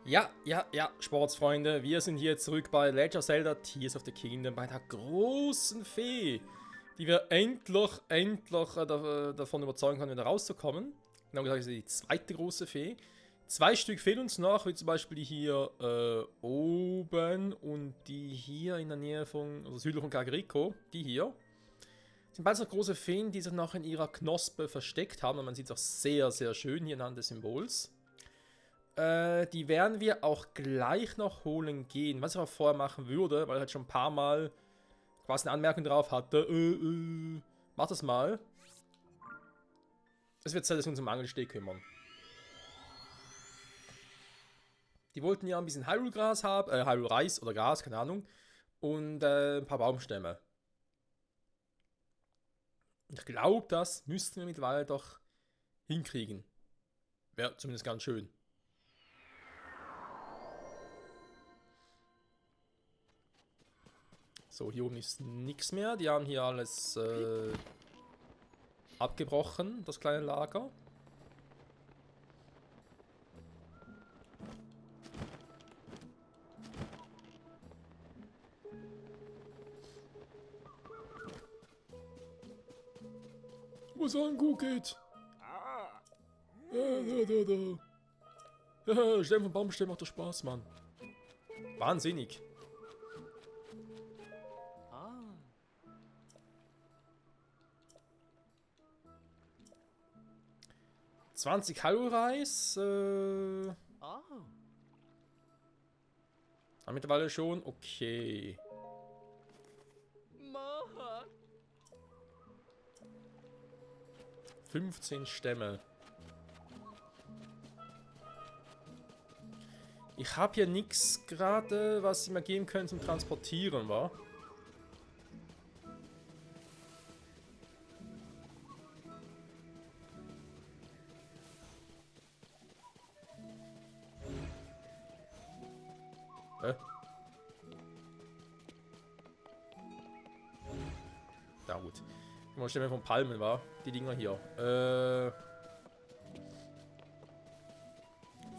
Ja, Sportsfreunde, wir sind hier zurück bei Legend of Zelda Tears of the Kingdom, bei der großen Fee, die wir endlich davon überzeugen können, wieder rauszukommen. Genau gesagt ist sie die zweite große Fee. 2 Stück fehlen uns noch, wie zum Beispiel die hier oben und die hier in der Nähe von, also südlich von Kageriko, die hier. Das sind beides noch große Feen, die sich noch in ihrer Knospe versteckt haben und man sieht es auch sehr, sehr schön hier anhand des Symbols. Die werden wir auch gleich noch holen gehen. Was ich auch vorher machen würde, weil ich halt schon ein paar Mal quasi eine Anmerkung drauf hatte. Mach das mal. Es wird Zeit, dass wir uns um Angelsteg kümmern. Die wollten ja ein bisschen Hyrule-Gras haben, Hyrule-Reis oder Gras, keine Ahnung. Und ein paar Baumstämme. Ich glaube, das müssten wir mittlerweile doch hinkriegen. Wäre zumindest ganz schön. So, hier oben ist nichts mehr. Die haben hier alles abgebrochen, das kleine Lager. Wo es an, gut geht. Ja, Stellen von Baumstämmen macht doch Spaß, Mann. Wahnsinnig. 20 Hyrule-Reis. Mittlerweile schon. Okay. 15 Stämme. Ich habe hier nichts gerade, was sie mir geben können zum Transportieren, wa? Ja gut. Mal Stämme von Palmen, war. Die Dinger hier.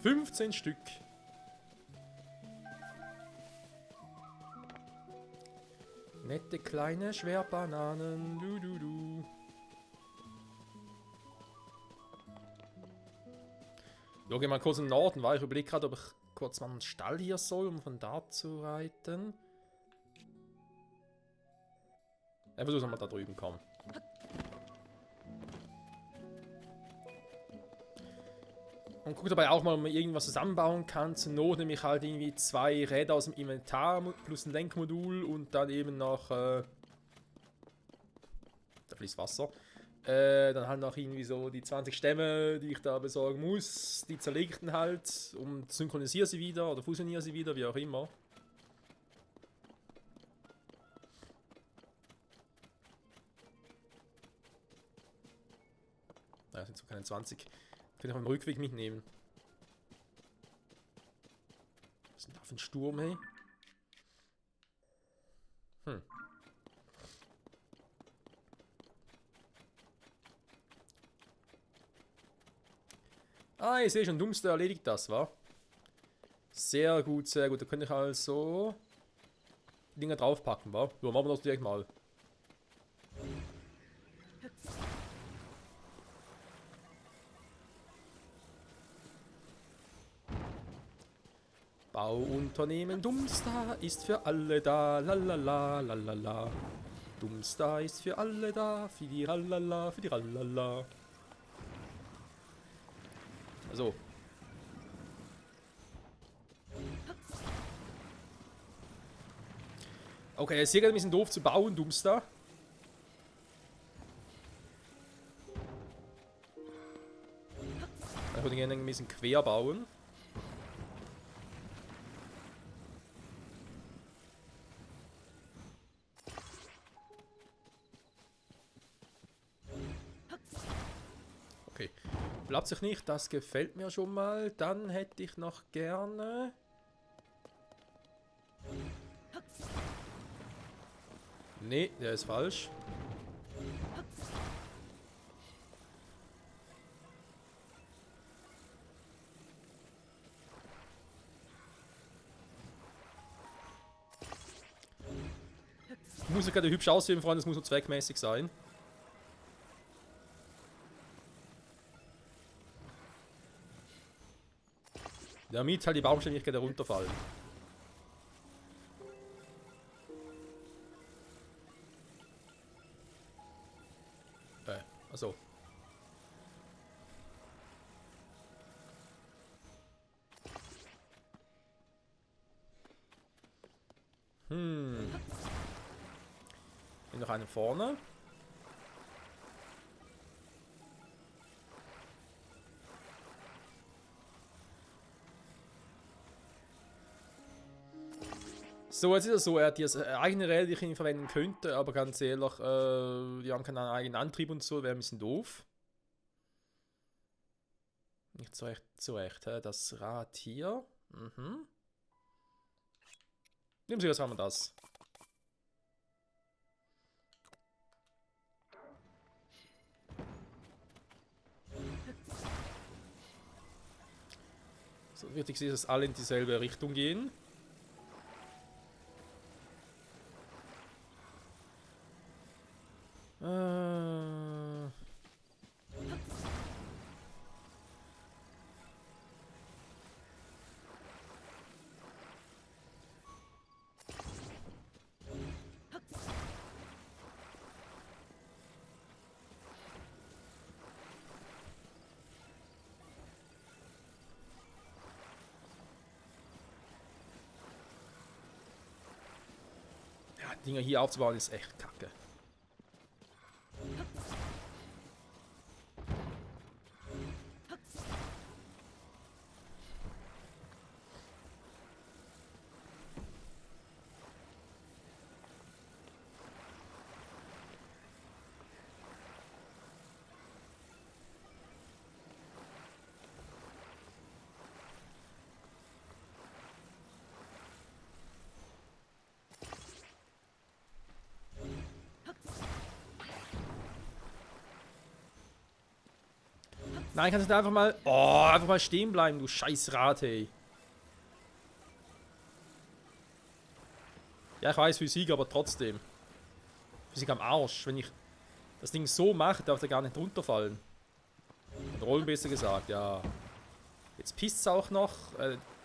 15 Stück. Nette kleine Schwerbananen. Du. So, gehen wir mal kurz in den Norden, weil ich überlege gerade, ob ich kurz mal einen Stall hier soll, um von da zu reiten. Ich versuche mal da drüben kommen. Und guck dabei auch mal, ob man irgendwas zusammenbauen kann. Zur Not nehme ich halt irgendwie 2 Räder aus dem Inventar plus ein Lenkmodul und dann eben noch. Da fließt Wasser. Dann halt noch irgendwie so die 20 Stämme, die ich da besorgen muss. Die zerlege ich dann halt und synchronisiere sie wieder oder fusioniere sie wieder, wie auch immer. Naja, sind so keine 20. Kann ich auch im Rückweg mitnehmen. Was ist denn da für ein Sturm, hey? Ah, ich sehe schon, Dumpster erledigt das, wa? Sehr gut, sehr gut. Da könnte ich also die Dinger draufpacken, wa? So, machen wir das direkt mal. Bauunternehmen Dumpster ist für alle da, lalala, lalala. Dumpster ist für alle da, für die lalala, für die lalala. Also. Okay, ist hier gerade ein bisschen doof zu bauen, Dumpster. Ich würde gerne ein bisschen quer bauen. Okay. Bleibt sich nicht, das gefällt mir schon mal. Dann hätte ich noch gerne. Nee, der ist falsch. muss gerade hübsch aussehen, Freunde, das muss nur zweckmäßig sein. Damit halt die Baumstämme nicht gerade runterfallen. Also. Hier noch einen vorne. So, jetzt ist es so, er hat die eigene Räder, die ich ihn verwenden könnte, aber ganz ehrlich, die haben keinen eigenen Antrieb und so, wäre ein bisschen doof. Nicht so recht, das Rad hier. Nehmen Sie, was haben wir das? So, wichtig ist, dass alle in dieselbe Richtung gehen. Ja, Dinger hier aufzubauen ist echt kacke. Nein, kannst du einfach mal... Oh, einfach mal stehen bleiben, du scheiß Rad, ey. Ja, ich weiß Physik, aber trotzdem. Physik am Arsch. Wenn ich das Ding so mache, darf der gar nicht runterfallen. Oder rollen, besser gesagt, ja. Jetzt pisst es auch noch.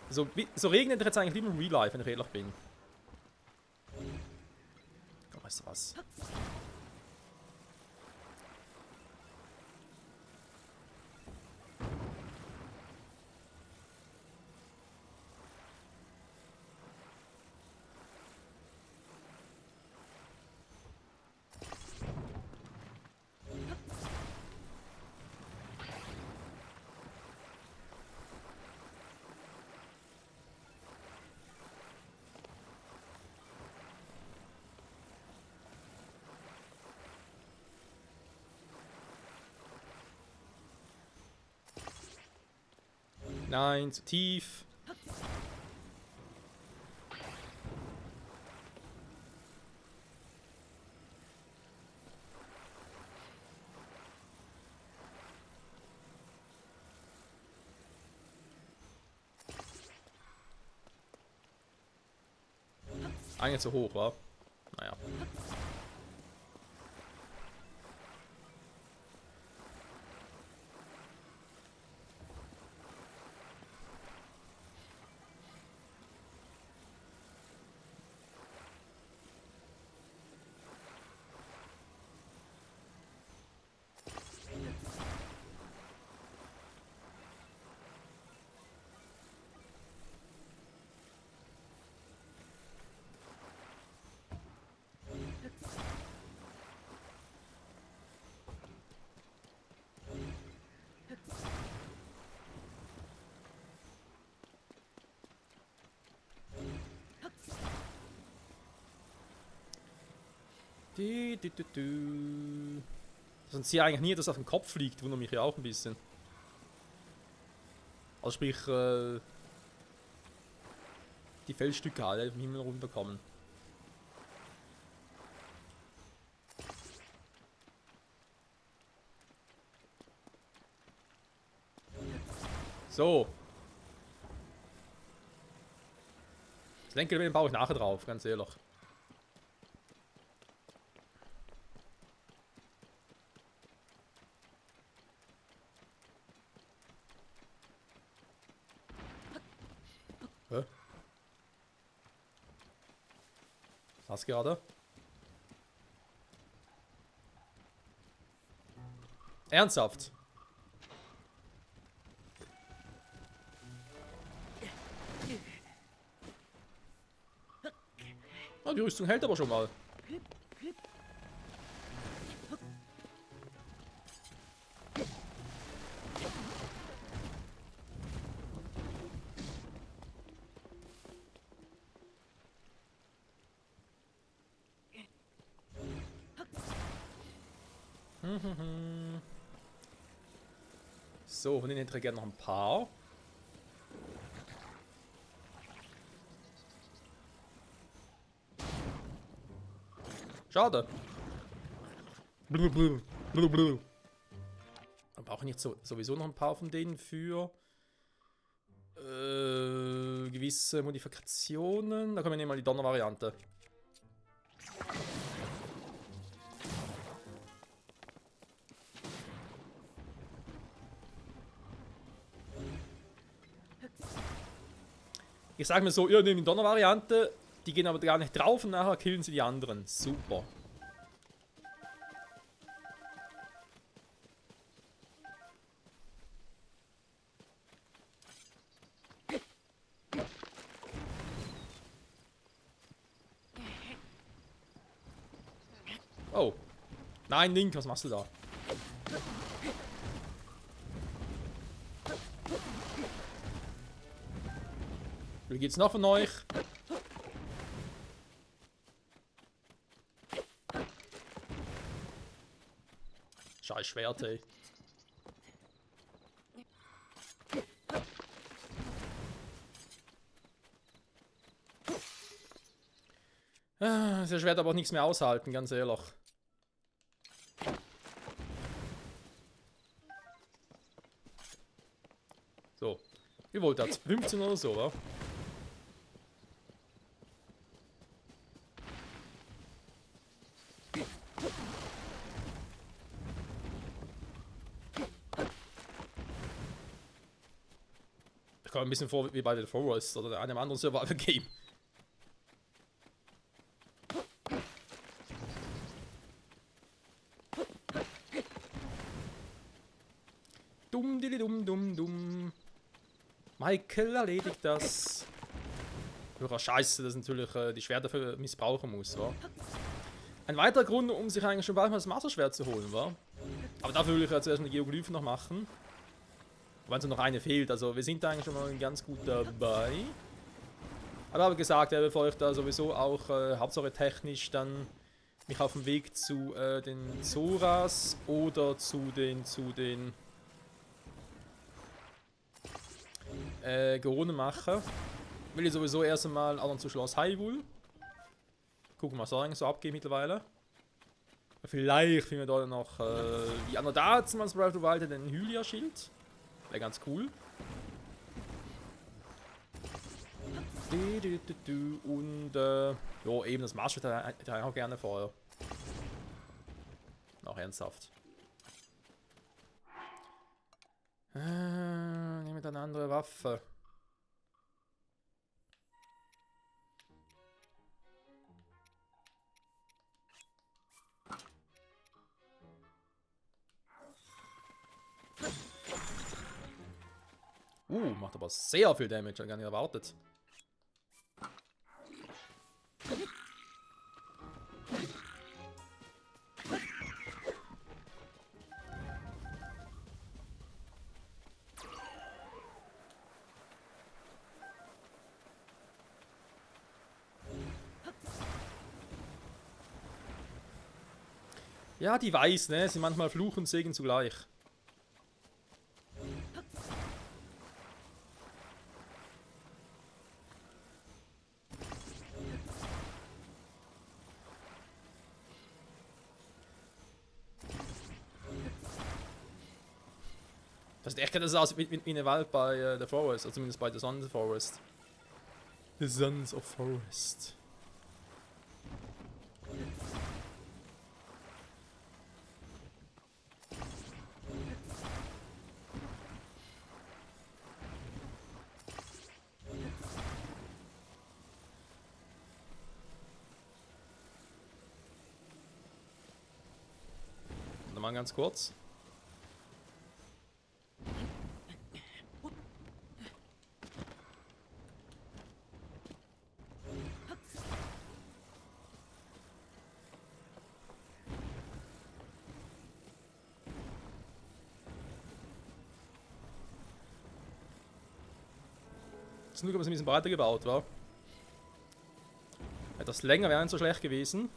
So regnet es jetzt eigentlich lieber im Real Life, wenn ich ehrlich bin. Oh, weißt du was? Nein, zu tief. Eigentlich zu hoch, wa? Naja. Sonst hier eigentlich nie, dass auf den Kopf fliegt, wundert mich ja auch ein bisschen. Also sprich, die Felsstücke alle vom Himmel runterkommen. So. Das Lenkrad baue ich nachher drauf, ganz ehrlich. Hä? Was gerade? Ernsthaft? Oh, die Rüstung hält aber schon mal. So, von denen hätte ich gerne noch ein paar. Schade. Blub. Dann brauche ich nicht sowieso noch ein paar von denen für gewisse Modifikationen. Da können wir nehmen mal die Donner-Variante. Ich sage mir so, ihr nehmt die Donner-Variante, die gehen aber gar nicht drauf und nachher killen sie die anderen. Super. Oh. Nein, Link, was machst du da? Wie geht's noch von euch? Scheiß Schwert, ey. Das Schwert aber auch nichts mehr aushalten, ganz ehrlich. So. Wie wollt ihr jetzt? 15 oder so, oder? Ich komme ein bisschen vor wie bei The Forest oder einem anderen Survival-Game. Dumm. Michael erledigt das. Hörer Scheiße, dass natürlich die Schwerter dafür missbrauchen muss, wa? Ein weiterer Grund, um sich eigentlich schon bald mal das Masterschwert zu holen, wa? Aber dafür will ich ja zuerst eine Geoglyphen noch machen. Wenn so noch eine fehlt, also wir sind da eigentlich schon mal ganz gut dabei. Aber ich habe gesagt, bevor ich da sowieso auch Hauptsache technisch dann mich auf dem Weg zu den Zoras oder zu den Geonen mache, will ich sowieso erst einmal auch noch zu Schloss Hyrule. Gucken, was da eigentlich so abgeht mittlerweile. Vielleicht finden wir da noch wie Annodaten als Breath of the Wild den Hylia-Schild. Wäre ganz cool. Und ja, eben das Marschwert hätte ich auch gerne vorher. Auch ernsthaft. Nehmen wir eine andere Waffe. Macht aber sehr viel Damage, habe ich gar nicht erwartet. Ja, die weiß, ne? Sind manchmal Fluch und Segen zugleich. Das sieht echt das aus wie eine Welt bei The Forest, also zumindest bei The Sons of Forest. The Sons of Forest. mal ganz kurz. Zum Glück, dass es ein bisschen breiter gebaut war. Etwas länger wäre nicht so schlecht gewesen.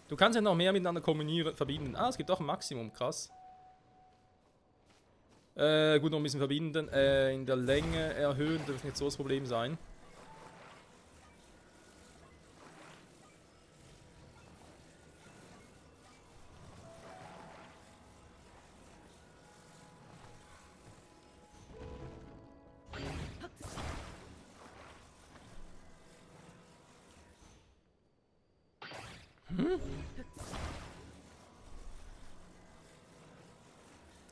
Du kannst ja noch mehr miteinander kombinieren, verbinden. Ah, es gibt auch ein Maximum, krass. Gut, noch ein bisschen verbinden. In der Länge erhöhen dürfte nicht so das Problem sein.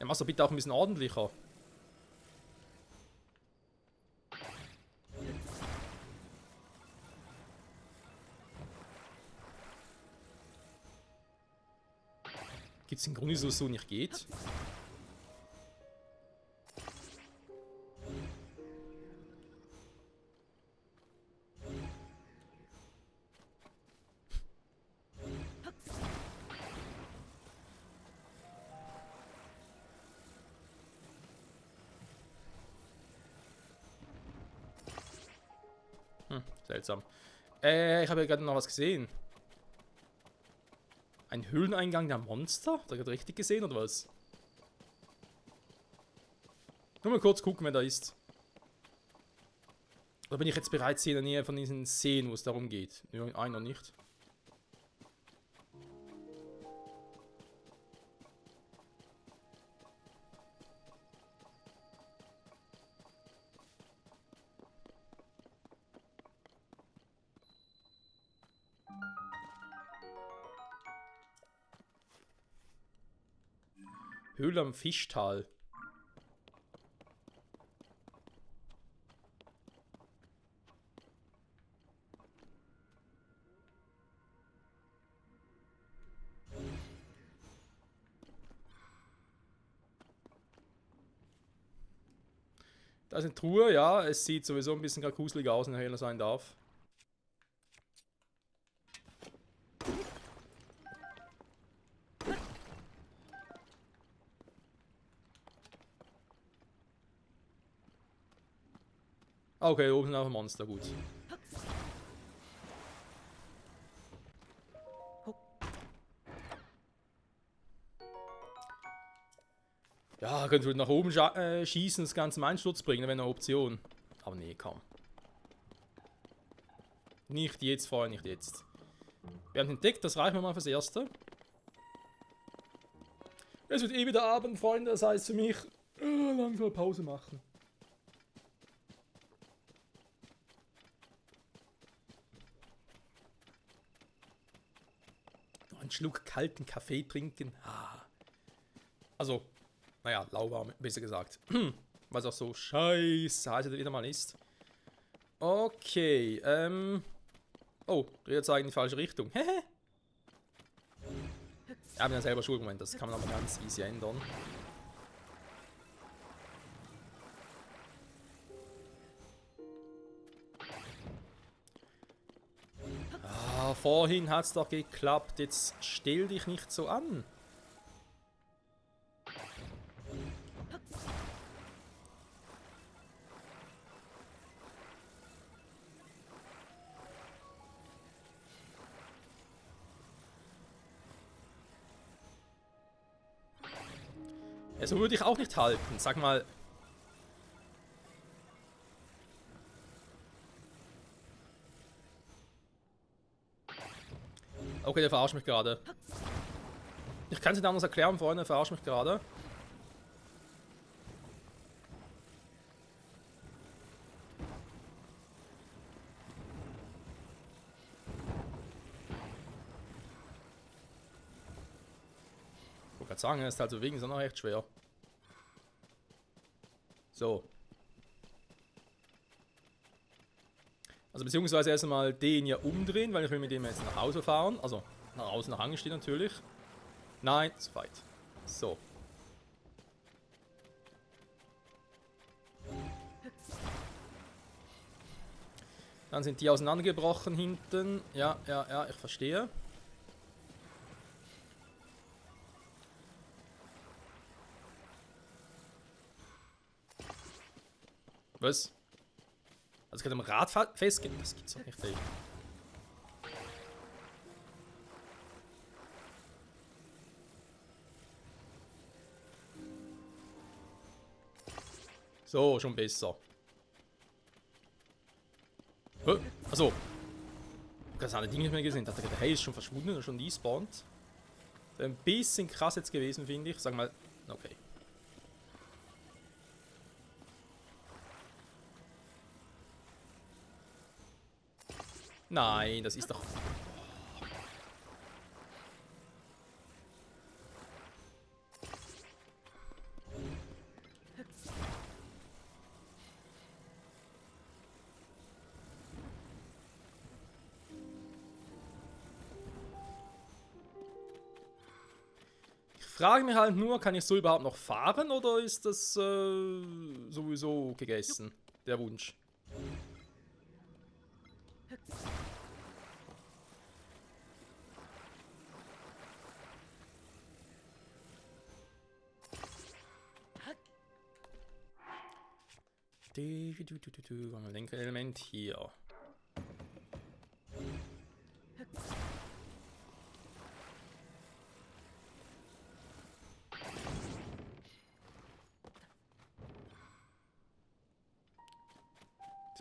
Ja, mach's doch bitte auch ein bisschen ordentlicher. Gibt's einen Grund, wieso es so nicht geht? Seltsam. Ich habe ja gerade noch was gesehen. Ein Höhleneingang der Monster? Habt ihr gerade richtig gesehen, oder was? Nur mal kurz gucken, wer da ist. Oder bin ich jetzt bereits hier in der Nähe von diesen Seen, wo es darum geht? Einer nicht. Höhle am Fischtal. Da ist eine Truhe, ja. Es sieht sowieso ein bisschen gerade gruselig aus, wenn der Höhle sein darf. Okay, oben sind auch Monster, gut. Ja, könnte wohl nach oben schießen, das Ganze im Einsturz bringen, wäre eine Option. Aber nee, komm. Nicht jetzt, vorher nicht jetzt. Wir haben entdeckt, das reicht mir mal fürs Erste. Es wird eh wieder Abend, Freunde, das heißt für mich, langsam Pause machen. Noch einen Schluck kalten Kaffee trinken. Ah. Also, naja, lauwarm, besser gesagt. Was auch so scheiße heiß wieder mal ist. Okay, oh, Räder zeigen in die falsche Richtung. Hehe. Ich habe ja selber Schuld, Moment, das kann man aber ganz easy ändern. Ah, vorhin hat es doch geklappt, jetzt stell dich nicht so an. Ja, so würde ich auch nicht halten. Sag mal. Okay, der verarscht mich gerade. Ich kann es nicht anders erklären, Freunde, der verarscht mich gerade. Ich wollte gerade sagen, er ist halt so wegen so noch echt schwer. So. Also beziehungsweise erst einmal den hier umdrehen, weil ich will mit dem jetzt nach Hause fahren. Also Nach außen nach angestehen natürlich. Nein, zu weit. So. Dann sind die auseinandergebrochen hinten. Ja, ja, ja, ich verstehe. Was? Also ich kann am Rad festgehen? Das gibt's doch nicht, ey. So, schon besser. Achso. Ich habe alle Dinge nicht mehr gesehen. Ich dachte, der Hey ist schon verschwunden und schon despawned. Ein bisschen krass jetzt gewesen, finde ich. Sag mal, okay. Nein, das ist doch... Ich frage mich halt nur, kann ich so überhaupt noch fahren oder ist das sowieso gegessen, der Wunsch? Ein Lenkerelement hier.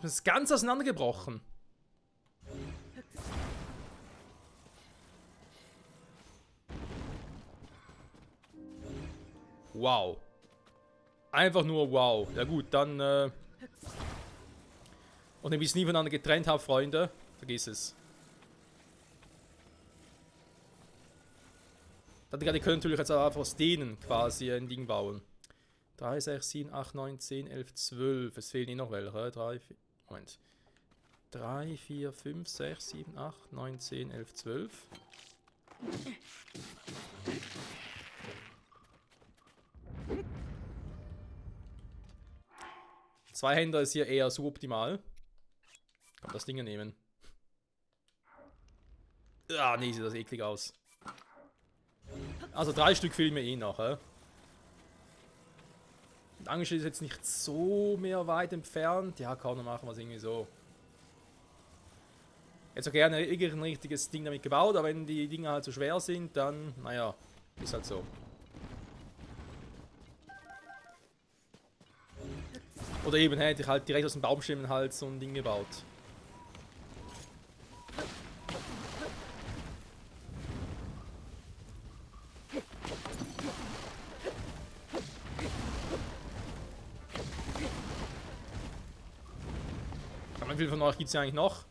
Das ist ganz auseinandergebrochen. Wow. Einfach nur wow. Ja gut, dann und wenn ich es nie voneinander getrennt habe, Freunde, vergiss es. Die können natürlich jetzt auch einfach aus denen quasi ein Ding bauen. 3, 6, 7, 8, 9, 10, 11, 12. Es fehlen hier noch welche. 3, 4, Moment. 3, 4, 5, 6, 7, 8, 9, 10, 11, 12. Zweihänder ist hier eher suboptimal. Kann das Ding nehmen. Ah, nee, sieht das eklig aus. Also 3 Stück fehlen mir eh noch, hä? Und Angestellt ist jetzt nicht so mehr weit entfernt. Ja, kann man machen wir es irgendwie so. Jetzt auch gerne ein richtiges Ding damit gebaut, aber wenn die Dinger halt so schwer sind, dann, naja, ist halt so. Oder eben hätte ich halt direkt aus dem Baumstämmen halt so ein Ding gebaut. Wie viel von euch gibt es ja eigentlich noch?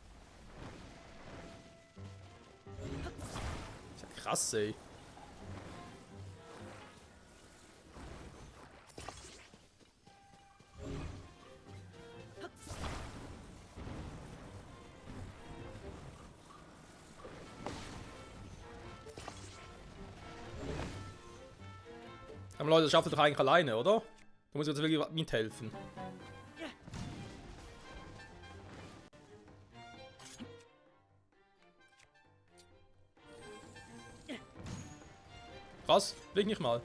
Ist ja krass, ey. Aber Leute, das schafft ihr doch eigentlich alleine, oder? Da muss ich jetzt wirklich mithelfen. Krass, flieg nicht mal.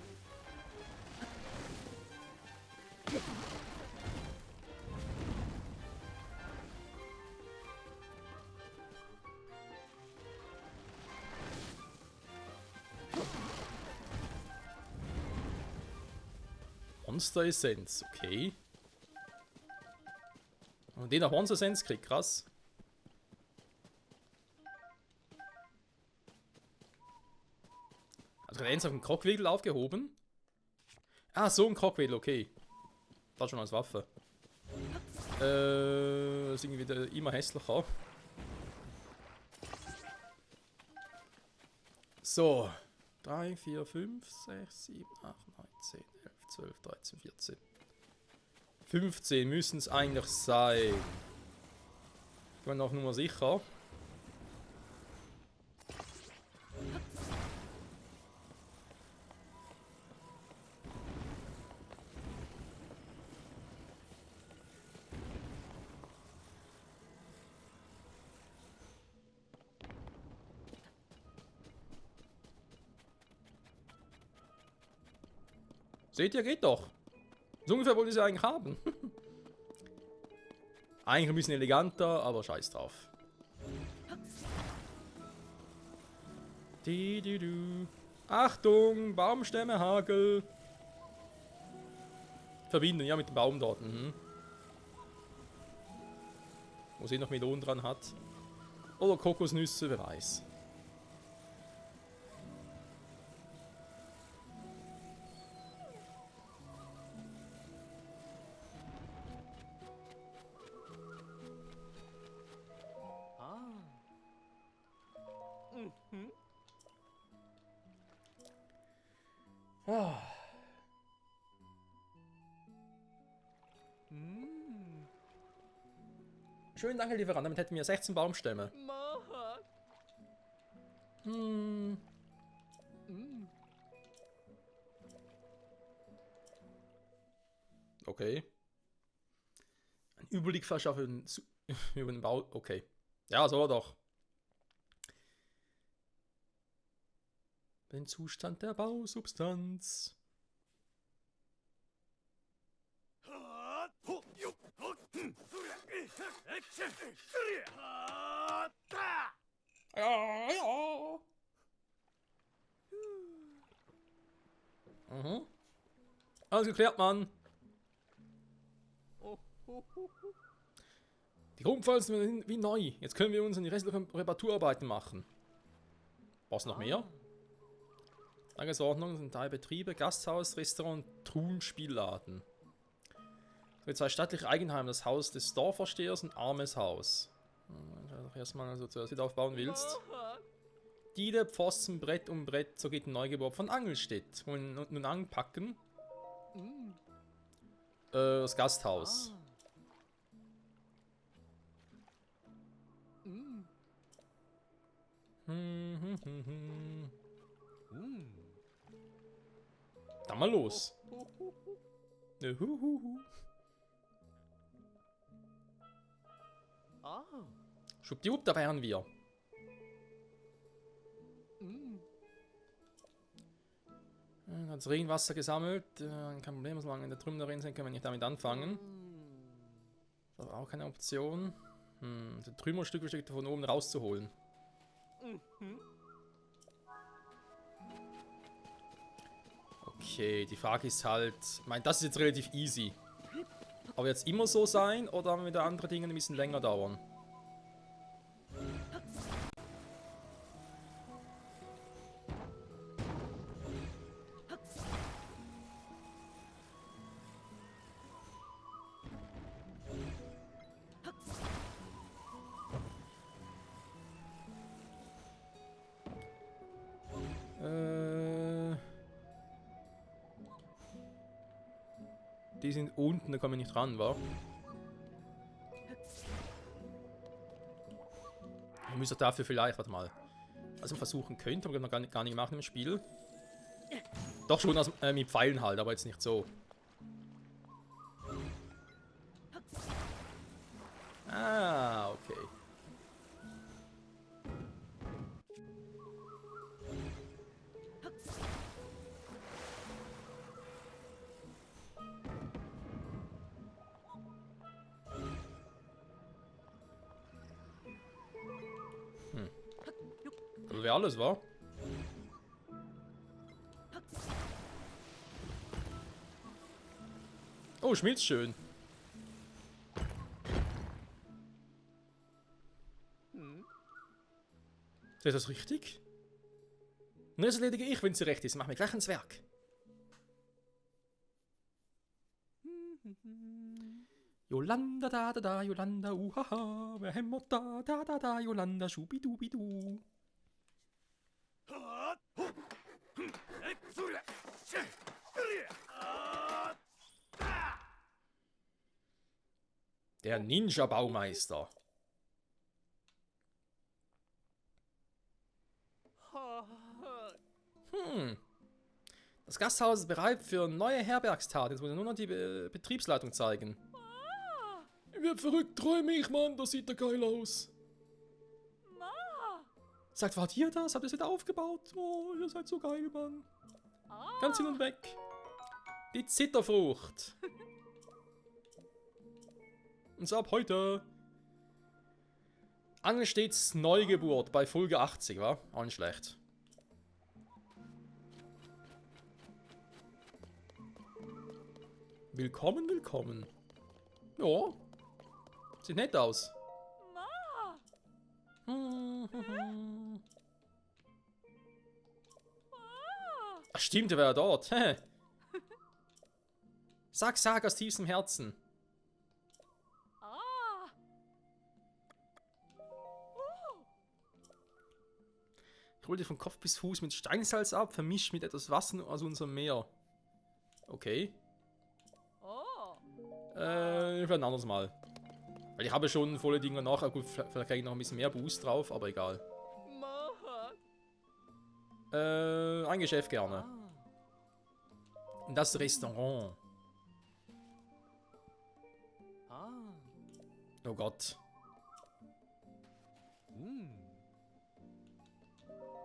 Monster Essenz, okay. Und den nach Monster Essenz kriegt, krass. Also gerade eins auf dem Krockwedel aufgehoben. Ah, so ein Krockwedel, okay. Das schon als Waffe. Ist irgendwie immer hässlicher. So. 3, 4, 5, 6, 7, 8, 9, 10, 11, 12, 13, 14. 15 müssen es eigentlich sein. Ich bin noch nur sicher. Seht ihr, geht doch. So ungefähr wollte ich sie eigentlich haben. Eigentlich ein bisschen eleganter, aber scheiß drauf. Achtung, Baumstämme, Hagel. Verbinden, ja, mit dem Baum dort. Wo sie noch Melonen dran hat. Oder Kokosnüsse, wer weiß. Ah. Schönen Dank, Lieferant. Damit hätten wir 16 Baumstämme. Okay. Ein Überblick verschaffen über den Bau. Okay. Ja, soll er doch. Den Zustand der Bausubstanz. Ja, ja. Alles geklärt, Mann. Die Grundpflanzen sind wie neu. Jetzt können wir uns an die restlichen Reparaturarbeiten machen. Was noch mehr? Tagesordnung sind 3 Betriebe, Gasthaus, Restaurant, Truhen, Spielladen. So, 2 stattliche Eigenheime, das Haus des Dorfvorstehers und Armes Haus. Schau doch erstmal, also zuerst wieder aufbauen willst. Diele, Pfosten, Brett um Brett, so geht ein Neugeburt von Angelstedt. Und nun anpacken. Das Gasthaus. Dann mal los. Schwuppdiwupp, da wären wir. Das Regenwasser gesammelt. Kein Problem, solange in der Trümmer drin sind, können wir nicht damit anfangen. Das ist aber auch keine Option. Das Trümmerstück besteht von oben rauszuholen. Okay, die Frage ist halt... Ich meine, das ist jetzt relativ easy. Aber wird es immer so sein oder haben wieder andere Dinge ein bisschen länger dauern? Die sind unten, da kommen wir nicht ran, wa? Ich muss doch dafür vielleicht, warte mal. Also versuchen könnte, aber noch gar nicht gemacht im Spiel. Doch schon mit Pfeilen halt, aber jetzt nicht so. Ah, okay. Das wäre alles, wa? Oh, schmilzt schön. Ist das richtig? Und das erledige ich, wenn sie recht ist. Mach mir gleich ins Werk. Yolanda da da da, Yolanda uhaha, wer hämmert da da da da, Yolanda schubidubidu. Der Ninja-Baumeister. Das Gasthaus ist bereit für neue Herbergstat. Jetzt muss er nur noch die Betriebsleitung zeigen. Ich werd verrückt, träume ich, Mann. Das sieht ja geil aus. Sagt, wart ihr das? Habt ihr es wieder aufgebaut? Oh, ihr seid so geil, Mann. Ganz hin und weg. Die Zitterfrucht. Und so ab heute. Angel stets Neugeburt bei Folge 80, wa? Auch nicht schlecht. Willkommen, willkommen. Ja. Sieht nett aus. Ach stimmt, der war ja dort. Sag aus tiefstem Herzen. Ich hol dich von Kopf bis Fuß mit Steinsalz ab, vermischt mit etwas Wasser aus unserem Meer. Okay. Für ein anderes Mal. Weil ich habe schon volle Dinger noch. Gut, vielleicht kriege ich noch ein bisschen mehr Boost drauf, aber egal. Ein Geschäft gerne. Und das Restaurant. Oh Gott.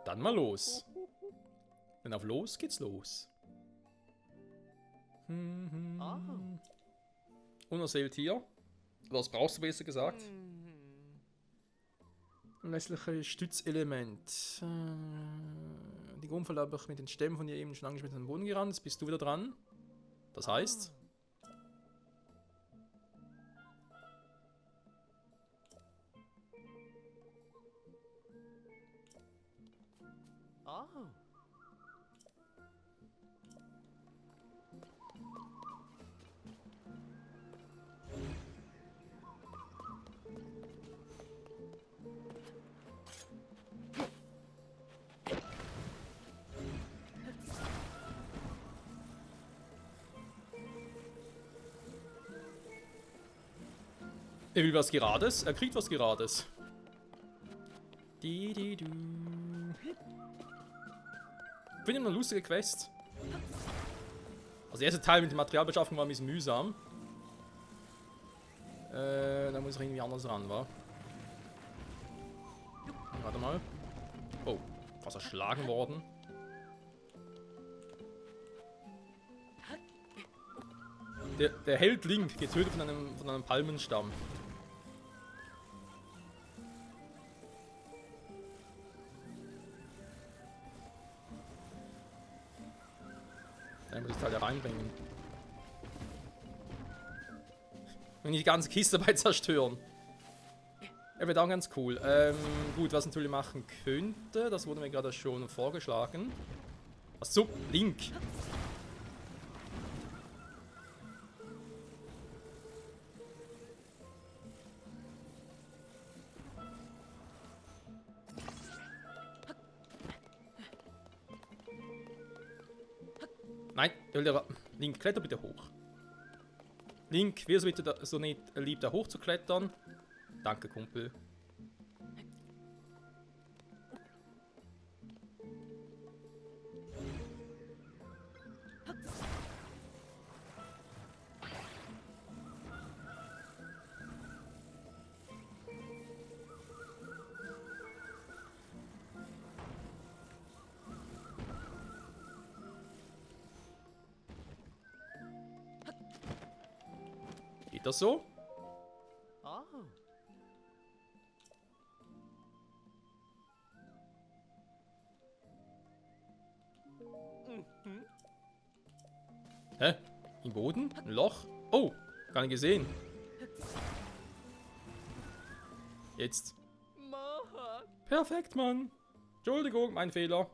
Dann Mal los. Denn auf los geht's los. Unerseelt hier. Was brauchst du besser gesagt? Lässliche Stützelement. Die Grundfall habe ich mit den Stämmen von dir eben schon angeschmissen an den Boden gerannt. Jetzt bist du wieder dran. Das heißt... Er will was Gerades, er kriegt was Gerades. Ich finde immer eine lustige Quest. Also der erste Teil mit der Materialbeschaffung war ein bisschen mühsam. Da muss ich irgendwie anders ran, wa? Warte mal. Oh, fast erschlagen worden. Der Held Link, getötet von einem Palmenstamm. Dann muss ich Teil da reinbringen. Und die ganze Kiste dabei zerstören. Er wird auch ganz cool. Gut, was natürlich machen könnte, das wurde mir gerade schon vorgeschlagen. Achso, Link. Nein, Link, kletter bitte hoch. Link, wirst du bitte so nicht lieb, da hoch zu klettern? Danke, Kumpel. Geht das so? Hä? Im Boden? Ein Loch? Oh, gar nicht gesehen. Jetzt. Perfekt, Mann. Entschuldigung, mein Fehler.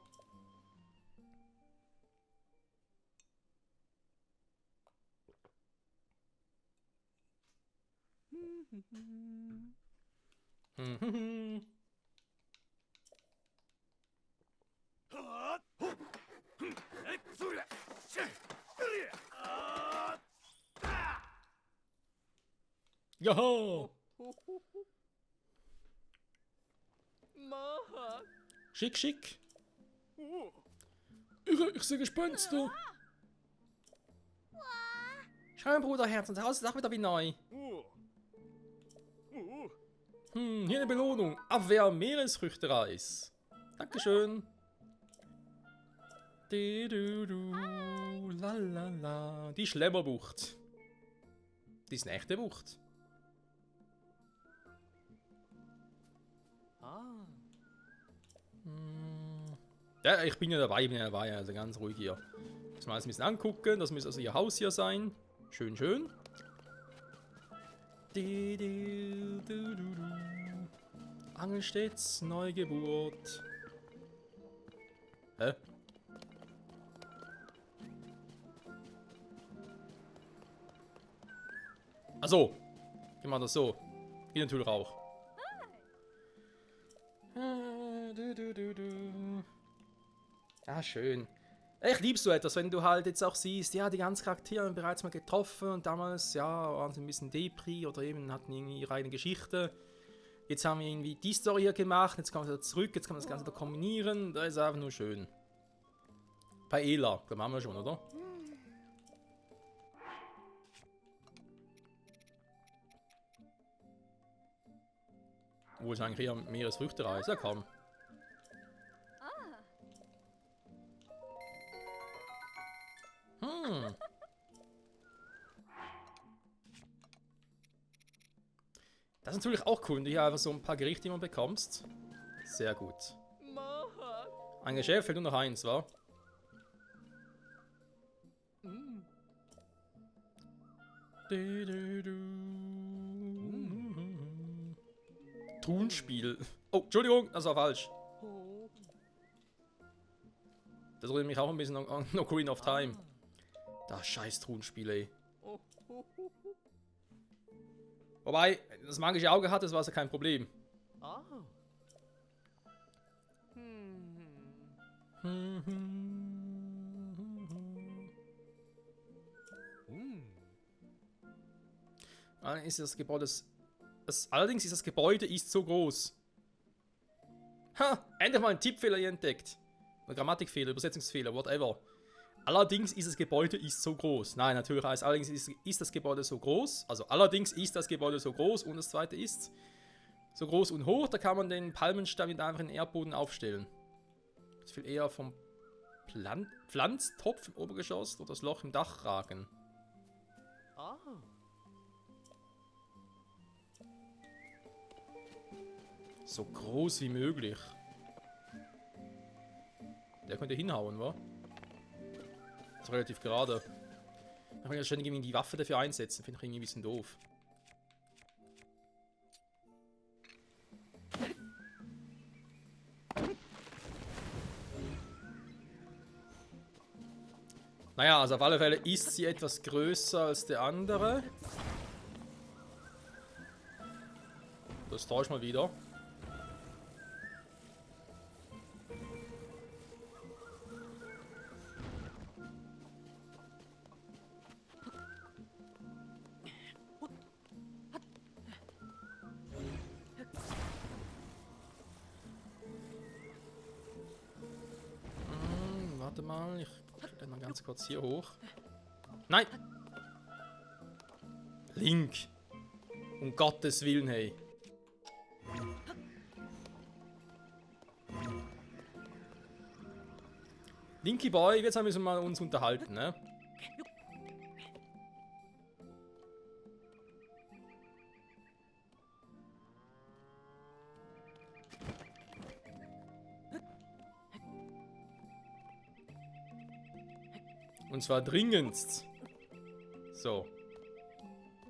Joho! Schick, schick. Ich sehe Gespenster. Schau, Bruderherz, unser Haus ist auch wieder wie neu. Hier eine Belohnung. Abwehr Meeresfrüchtereis. Dankeschön. Lalala. Die Schlemmerbucht. Die ist eine echte Bucht. Ja, ich bin ja dabei, also ganz ruhig hier. Muss mal alles ein bisschen angucken. Das müsste also ihr Haus hier sein. Schön, schön. Angelstedts Neugeburt. Hä? Achso. Wie machen das so? Geht natürlich auch. Ah, schön. Ich liebe so etwas, wenn du halt jetzt auch siehst, ja, die ganzen Charaktere haben bereits mal getroffen und damals, ja, waren sie ein bisschen Depri oder eben hatten irgendwie ihre eigene Geschichte. Jetzt haben wir irgendwie die Story hier gemacht, jetzt kommen wir wieder zurück, jetzt kann man das Ganze da kombinieren, das ist einfach nur schön. Paella, da machen wir schon, oder? Wo ist eigentlich eher Meeresfrüchtereis? Ja, komm. Das ist natürlich auch cool, wenn du hier einfach so ein paar Gerichte immer bekommst. Sehr gut. Ein Geschäft fehlt nur noch eins, wa? Thunspiel. Oh, Entschuldigung, das war falsch. Das erinnert mich auch ein bisschen an Ocarina of Time. Das scheiß Thunspiel, ey. Wobei, das magische Auge hat, das war ja kein Problem. Ist das Gebäude... allerdings ist das Gebäude so groß. Ha! Endlich mal ein Tippfehler hier entdeckt. Ein Grammatikfehler, Übersetzungsfehler, whatever. Allerdings ist das Gebäude so groß. Nein, natürlich heißt allerdings ist das Gebäude so groß. Also allerdings ist das Gebäude so groß und das zweite ist so groß und hoch. Da kann man den Palmenstamm wieder einfach in den Erdboden aufstellen. Das will eher vom Pflanztopf im Obergeschoss oder das Loch im Dach ragen. So groß wie möglich. Der könnte hinhauen, wa? Das ist relativ gerade. Da kann ich ja ständig irgendwie die Waffe dafür einsetzen. Finde ich irgendwie ein bisschen doof. Naja, also auf alle Fälle ist sie etwas größer als der andere. Das täuscht mal wieder. Warte mal, ich stelle mal ganz kurz hier hoch. Nein! Link! Um Gottes Willen, hey. Linky Boy, jetzt müssen wir uns unterhalten, ne? Und zwar dringendst. So.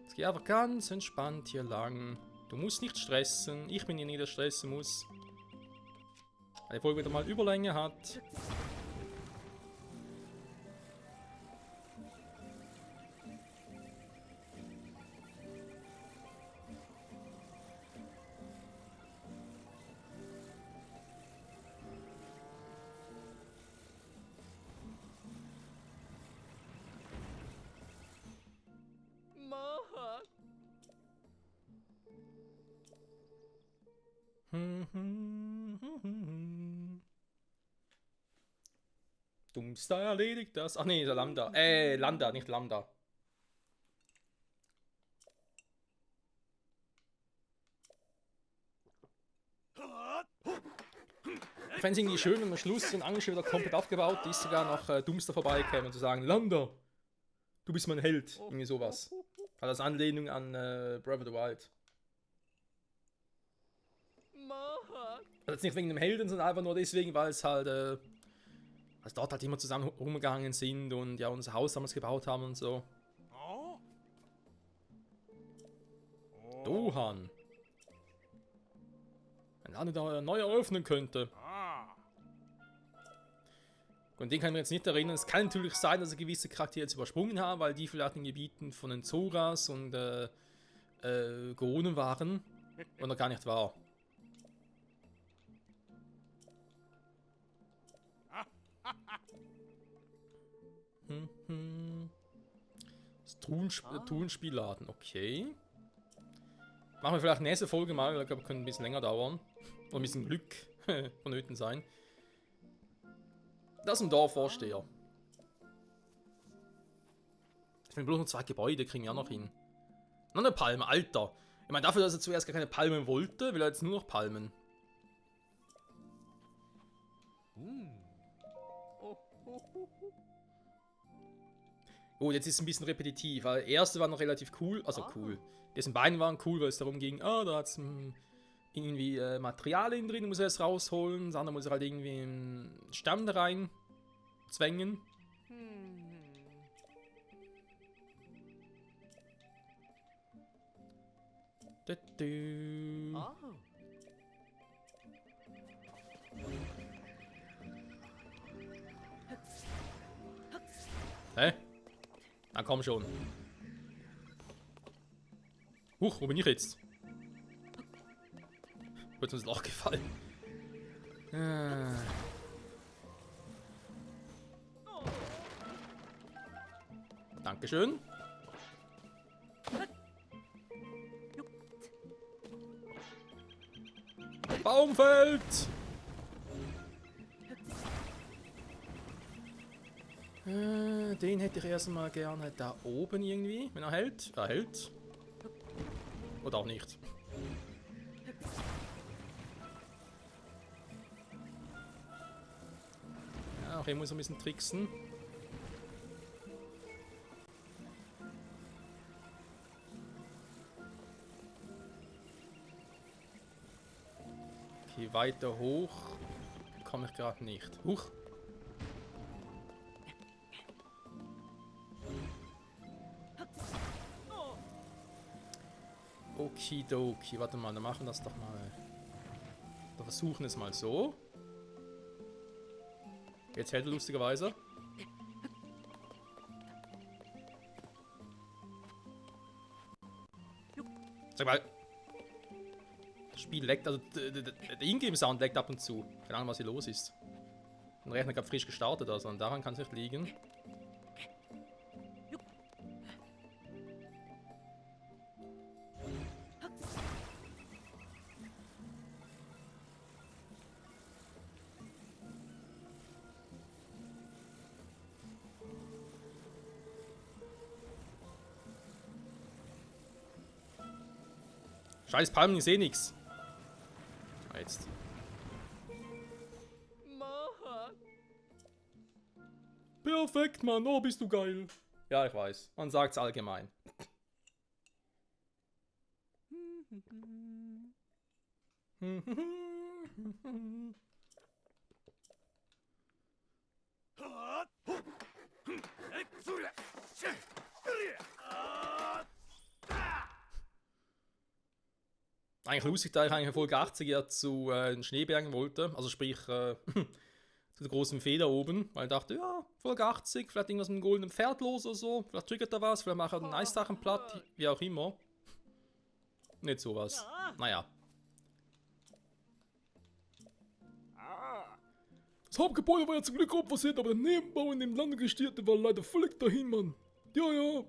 Jetzt geh einfach ganz entspannt hier lang. Du musst nicht stressen. Ich bin derjenige, der stressen muss. Weil die Folge wieder mal Überlänge hat. Dumpster erledigt das. Ach nee, der Lambda. Lambda, nicht Lambda. Ich fände es irgendwie schön, wenn am Schluss ein Angel wieder komplett aufgebaut ist, sogar noch Doomster vorbeikäme und zu sagen, Landa, du bist mein Held. Irgendwie sowas. Also als Anlehnung an Breath of the Wild. Also jetzt nicht wegen dem Helden, sondern einfach nur deswegen, weil es halt, also dort halt immer zusammen rumgegangen sind und ja unser Haus damals gebaut haben und so. Dohan. Ein Laden, der neu eröffnen könnte. Und den kann ich mir jetzt nicht erinnern. Es kann natürlich sein, dass er gewisse Charaktere jetzt übersprungen haben, weil die vielleicht in Gebieten von den Zoras und Goronen waren. Und er gar nicht war. Das Truhenspielladen, okay. Machen wir vielleicht nächste Folge mal, ich glaube, könnte ein bisschen länger dauern. Oder ein bisschen Glück vonnöten sein. Das ist ein Dorfvorsteher. Ich finde bloß noch 2 Gebäude, kriegen wir auch noch hin. Noch eine Palme, Alter. Ich meine, dafür, dass er zuerst gar keine Palmen wollte, will er jetzt nur noch Palmen. Oh, jetzt ist es ein bisschen repetitiv, weil der erste war noch relativ cool, also cool. Dessen beiden waren cool, weil es darum ging, da hat es irgendwie Materialien drin, muss er es rausholen, das andere muss er halt irgendwie einen Stamm da rein zwängen. Hä? Na komm schon. Huch, wo bin ich jetzt? Wird uns Loch gefallen. Dankeschön. Baum fällt! Den hätte ich erstmal gerne da oben irgendwie, wenn er hält. Er hält. Oder auch nicht. Ja, auch hier muss er ein bisschen tricksen. Okay, weiter hoch komme ich gerade nicht. Huch! Okidoki, warte mal, dann machen wir das doch mal. Wir versuchen es mal so. Jetzt hält er lustigerweise. Sag mal. Das Spiel leckt, also der Ingame-Sound leckt ab und zu. Keine Ahnung, was hier los ist. Der Rechner gerade frisch gestartet, also daran kann es nicht liegen. Scheiß Palmen, ich seh nix. Jetzt. Perfekt, Mann. Oh, bist du geil. Ja, ich weiß. Man sagt's allgemein. Eigentlich lustig, da ich eigentlich in Folge 80 ja zu den Schneebergen wollte. Also sprich, zu der großen Fee da oben. Weil ich dachte, ja, Folge 80, vielleicht irgendwas mit einem goldenen Pferd los oder so. Vielleicht triggert da was, vielleicht macht er einen Eissachen platt, wie auch immer. Nicht sowas. Naja. Das Hauptgebäude war ja zum Glück opposiert, aber der Nebenbau in dem Landegestierte war leider völlig dahin, Mann. Ja, ja.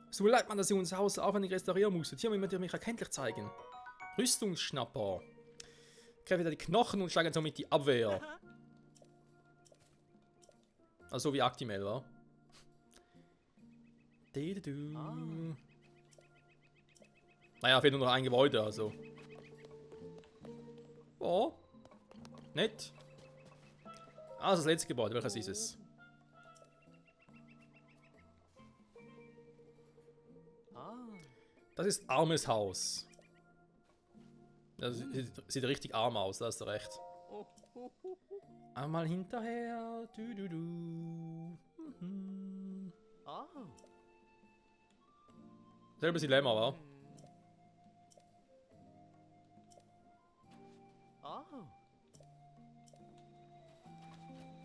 Es tut mir leid, Mann, dass ihr unser Haus aufwendig restaurieren musstet. Hier möchte ich mich erkenntlich zeigen. Rüstungsschnapper. Ich greife wieder die Knochen und schlage somit die Abwehr. Also so wie Actimel, wa? Naja, fehlt nur noch ein Gebäude, also. Oh. Nett. Also das letzte Gebäude, welches ist es? Das ist Armes Haus. Das sieht richtig arm aus, da hast du recht. Einmal hinterher. Selbes Dilemma, wa?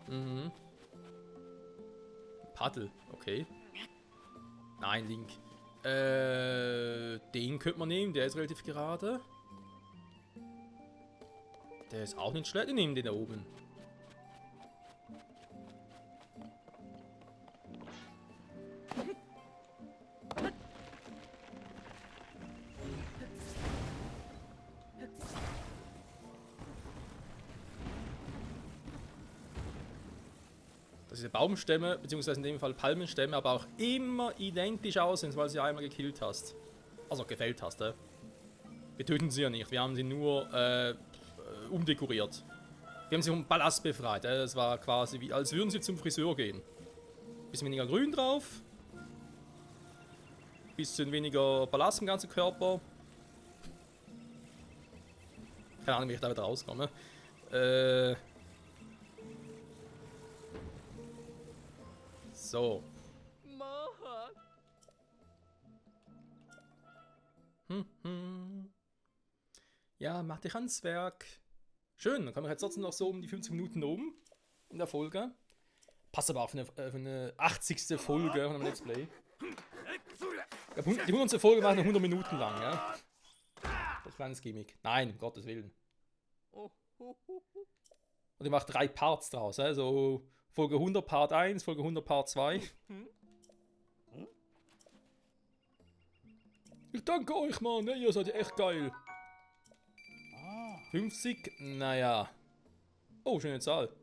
Mhm. Paddel, okay. Nein, Link. Den könnte man nehmen, der ist relativ gerade. Der ist auch nicht schlecht, wir nehmen den da oben. Dass diese Baumstämme, beziehungsweise in dem Fall Palmenstämme, aber auch immer identisch aussehen, weil sie einmal gekillt hast. Also gefällt hast, Wir töten sie ja nicht, wir haben sie nur umdekoriert. Wir haben sie vom Ballast befreit. Es war quasi wie, als würden sie zum Friseur gehen. Bisschen weniger Grün drauf. Bisschen weniger Ballast im ganzen Körper. Keine Ahnung, wie ich da wieder rauskomme. So. Ja, mach dich ans Werk. Schön, dann kommen wir jetzt trotzdem noch so um die 50 Minuten um in der Folge. Passt aber auch für eine 80. Folge von einem Let's Play. Die 100. Folge war noch 100 Minuten lang, ja. Das ist ein kleines Gimmick. Nein, um Gottes Willen. Und ich mache 3 Parts draus, also Folge 100 Part 1, Folge 100 Part 2. Ich danke euch, Mann, ihr seid echt geil. 50, naja. Oh, schöne Zahl.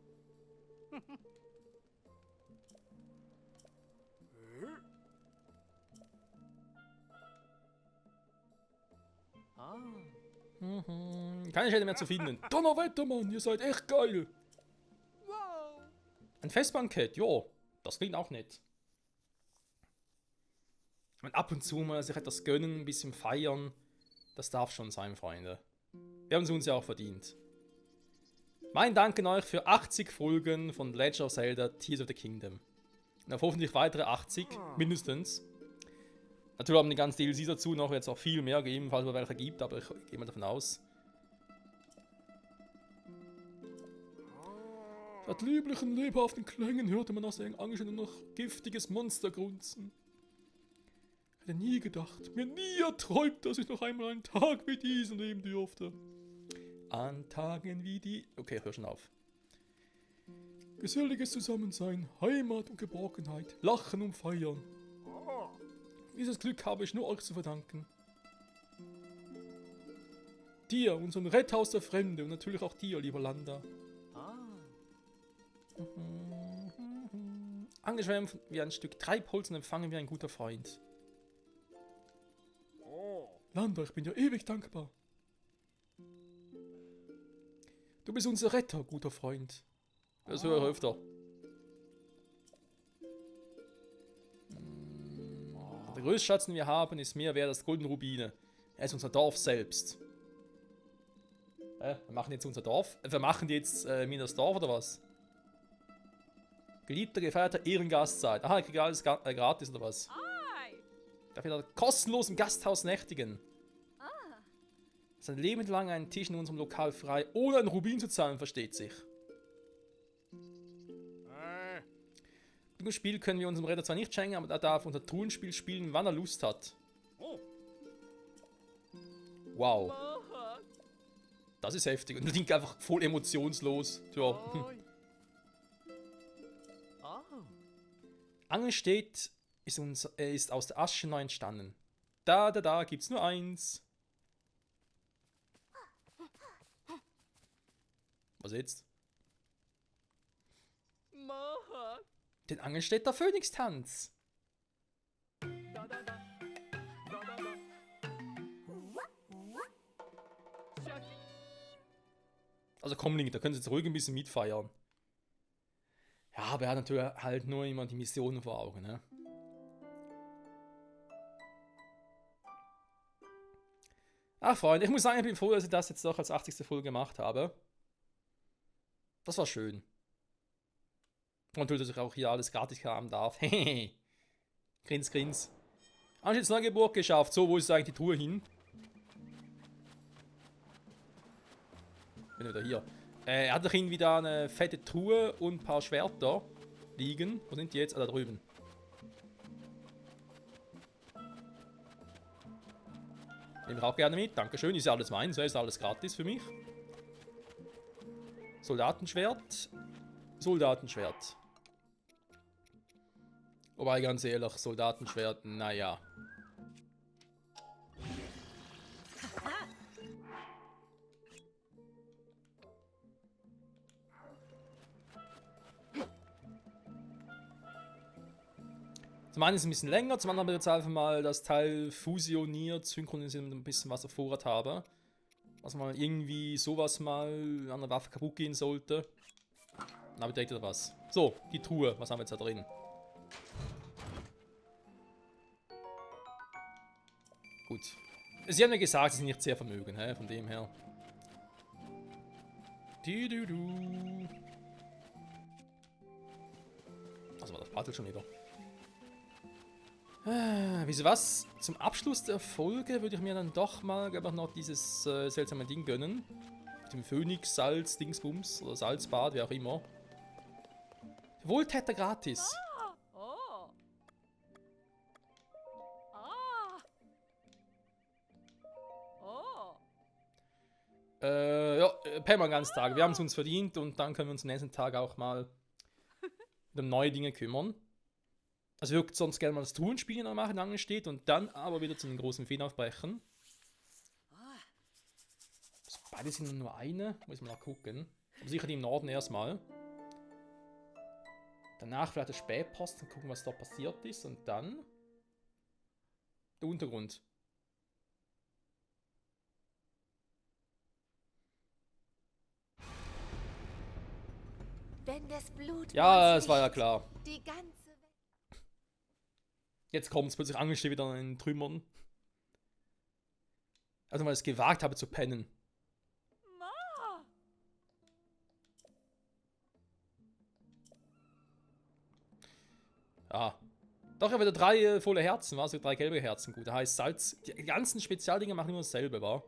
Keine Schäden mehr zu finden. Donnerwetter, Mann, ihr seid echt geil. Ein Festbankett, jo, das klingt auch nett. Ich meine, ab und zu mal sich etwas gönnen, ein bisschen feiern, das darf schon sein, Freunde. Wir haben es uns ja auch verdient. Mein Dank an euch für 80 Folgen von Legend of Zelda Tears of the Kingdom. Und auf hoffentlich weitere 80, mindestens. Natürlich haben die ganzen DLCs dazu noch jetzt auch viel mehr gegeben, falls es welche gibt, aber ich gehe mal davon aus. Statt lieblichen, lebhaften Klängen hörte man aus der Angst nur noch giftiges Monster grunzen. Ich hätte nie gedacht, mir nie erträumt, dass ich noch einmal einen Tag wie diesen leben dürfte. An Tagen wie die... Okay, hör schon auf. Geselliges Zusammensein, Heimat und Geborgenheit, Lachen und Feiern. Dieses Glück habe ich nur euch zu verdanken. Dir, unserem Retter aus der Fremde und natürlich auch dir, lieber Landa. Angeschwärmt wie ein Stück Treibholz und empfangen wie ein guter Freund. Landa, ich bin dir ewig dankbar. Du bist unser Retter, guter Freund. Das höre ich öfter. Der größte Schatz, den wir haben, ist mehr wert als goldene Rubine. Er ist unser Dorf selbst. Wir machen jetzt unser Dorf. Wir machen jetzt mir das Dorf oder was? Geliebter, gefeierter Ehrengast seid. Aha, ich kriege alles gratis oder was? Darf ich da kostenlos im Gasthaus nächtigen? Sein Leben lang einen Tisch in unserem Lokal frei, ohne einen Rubin zu zahlen, versteht sich. Im Spiel können wir unserem Retter zwar nicht schenken, aber er darf unser Truhenspiel spielen, wann er Lust hat. Wow. Das ist heftig. Und das klingt einfach voll emotionslos. Ja. Angelstedt ist aus der Asche neu entstanden. Da gibt's nur eins. Was jetzt? Den Angelstädter Phönix-Tanz. Also Comlink, da können sie jetzt ruhig ein bisschen mitfeiern. Ja, aber er hat natürlich halt nur immer die Missionen vor Augen, ne? Ach, Freunde, ich muss sagen, ich bin froh, dass ich das jetzt doch als 80. Folge gemacht habe. Das war schön. Und natürlich, dass ich auch hier alles gratis haben darf. Hehehe. Grins, grins. Haben Sie jetzt eine Geburt geschafft? So, wo ist eigentlich die Truhe hin? Bin wieder hier. Er hat doch irgendwie da eine fette Truhe und ein paar Schwerter liegen. Wo sind die jetzt? Ah, da drüben. Nehme ich auch gerne mit. Dankeschön. Ist ja alles meins. Ist alles gratis für mich. Soldatenschwert. Soldatenschwert. Wobei, ganz ehrlich, Soldatenschwert, naja. Zum einen ist es ein bisschen länger, zum anderen wird jetzt einfach mal das Teil fusioniert, synchronisiert mit ein bisschen was auf Vorrat habe. Was mal irgendwie sowas mal an der Waffe kaputt gehen sollte. Dann habe ich direkt wieder was. So, die Truhe, was haben wir jetzt da drin? Gut. Sie haben ja gesagt, sie sind nicht sehr vermögen, hä? Von dem her. Also war das Paddel schon wieder. Wieso was? Zum Abschluss der Folge würde ich mir dann doch mal noch dieses seltsame Ding gönnen. Mit dem Phönix, Salz, Dingsbums oder Salzbad, wie auch immer. Wohltäter gratis. Ja, pennen wir ganz Tag. Wir haben es uns verdient und dann können wir uns am nächsten Tag auch mal um neue Dinge kümmern. Also wir würden sonst gerne mal das Truhenspiel noch machen, lange steht und dann aber wieder zu den großen Feen aufbrechen. Also beide sind nur eine, muss man mal gucken. Aber sicher die im Norden erstmal. Danach vielleicht der Spätposten, gucken, was da passiert ist und dann der Untergrund. Wenn das Blut Ja, es war ja klar. die ganze Welt. Jetzt kommt es plötzlich angestellt wieder in den Trümmern. Also weil ich es gewagt habe zu pennen. Ma. Ja. Doch, ich habe wieder 3 volle Herzen, war also 3 gelbe Herzen. Gut, da heißt Salz. Die ganzen Spezialdinge machen immer dasselbe, war.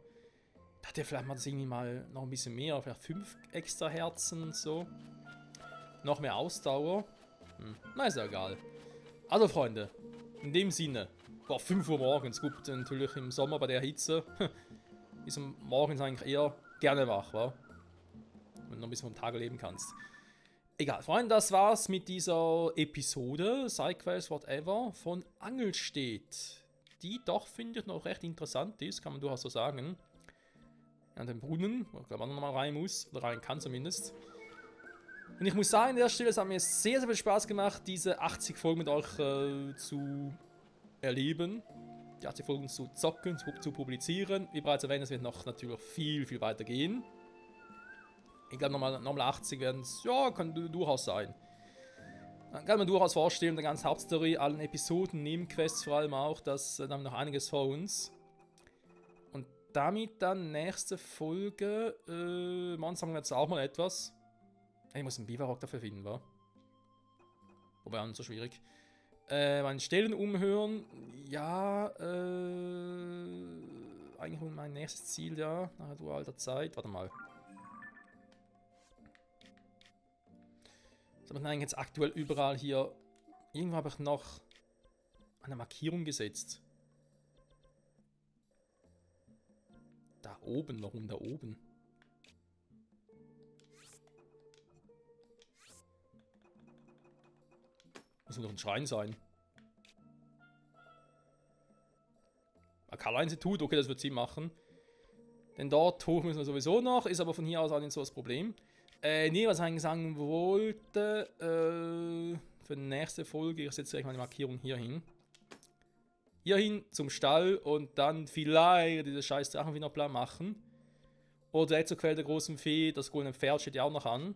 Da hätte vielleicht mal das irgendwie mal noch ein bisschen mehr, vielleicht 5 extra Herzen und so. Noch mehr Ausdauer. Na, ist ja egal. Also, Freunde, in dem Sinne, boah, 5 Uhr morgens, gut, natürlich im Sommer bei der Hitze, ist morgens eigentlich eher gerne wach, wa? Wenn du noch ein bisschen vom Tag leben kannst. Egal, Freunde, das war's mit dieser Episode, Sidequest, whatever, von Angelstedt. Die doch, finde ich, noch recht interessant ist, kann man durchaus so sagen. An den Brunnen, wo man nochmal rein muss, oder rein kann zumindest. Und ich muss sagen, an der Stelle, es hat mir sehr, sehr viel Spaß gemacht, diese 80 Folgen mit euch zu erleben. Die 80 Folgen zu zocken, zu publizieren. Wie bereits erwähnt, es wird noch natürlich viel, viel weiter gehen. Ich glaube, nochmal 80 werden es, ja, kann durchaus sein. Dann kann man durchaus vorstellen, der ganzen Hauptstory, allen Episoden, Nebenquests vor allem auch, das haben noch einiges vor uns. Und damit dann nächste Folge, sagen wir jetzt auch mal etwas. Ich muss einen Biberrock dafür finden, wa? Wobei auch nicht so schwierig. Meine Stellen umhören, ja, eigentlich mein nächstes Ziel, ja, nach dualer Zeit. Warte mal. Was haben wir eigentlich jetzt aktuell überall hier? Irgendwo habe ich noch eine Markierung gesetzt. Da oben, warum da oben? Muss doch ein Schrein sein. Akala-Institut, okay, das wird Sinn machen. Denn dort hoch müssen wir sowieso noch, ist aber von hier aus auch nicht so das Problem. Nee, was ich eigentlich sagen wollte, für die nächste Folge, ich setze gleich meine Markierung hier hin. Hier hin zum Stall und dann vielleicht diese scheiß Drachenfinderplan machen. Oder der Quell der großen Fee, das goldene Pferd steht ja auch noch an.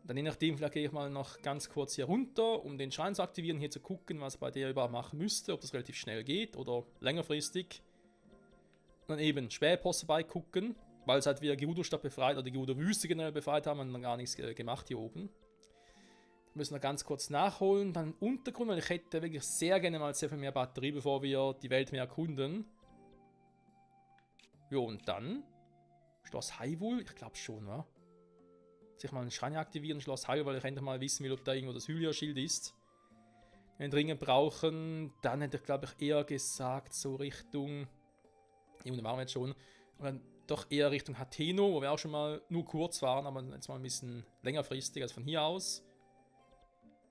Dann je nachdem, vielleicht gehe ich mal noch ganz kurz hier runter, um den Schrein zu aktivieren, hier zu gucken, was bei der überhaupt machen müsste, ob das relativ schnell geht oder längerfristig. Und dann eben Spähpost vorbeigucken, weil es halt wieder Gerudo-Stadt befreit oder die Gerudo-Wüste generell befreit haben und dann gar nichts gemacht hier oben. Wir müssen noch ganz kurz nachholen, dann im Untergrund, weil ich hätte wirklich sehr gerne mal sehr viel mehr Batterie, bevor wir die Welt mehr erkunden. Jo, und dann Schloss Hyrule, ich glaube schon, wa? Sich mal einen Schrein aktivieren, Schloss Hyrule, weil ich endlich mal wissen will, ob da irgendwo das Hylia-Schild ist. Wenn wir dringend brauchen, dann hätte ich, glaube ich, eher gesagt, so Richtung. Ja, da waren wir jetzt schon. Aber doch eher Richtung Hateno, wo wir auch schon mal nur kurz waren, aber jetzt mal ein bisschen längerfristig als von hier aus.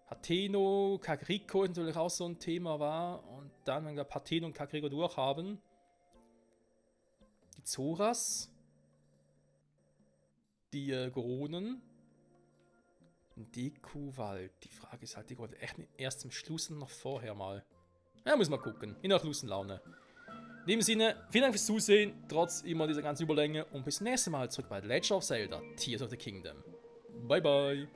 Hateno, Kakariko natürlich auch so ein Thema war. Und dann, wenn wir Hateno und Kakariko durchhaben. Die Zoras. Die Goronen. Deku-Wald. Die Frage ist halt, die Goronen echt erst zum Schluss und noch vorher mal. Ja, müssen wir gucken. Je nach Lust und Laune. In dem Sinne, vielen Dank fürs Zusehen, trotz immer dieser ganzen Überlänge. Und bis zum nächsten Mal zurück bei The Legend of Zelda, Tears of the Kingdom. Bye, bye.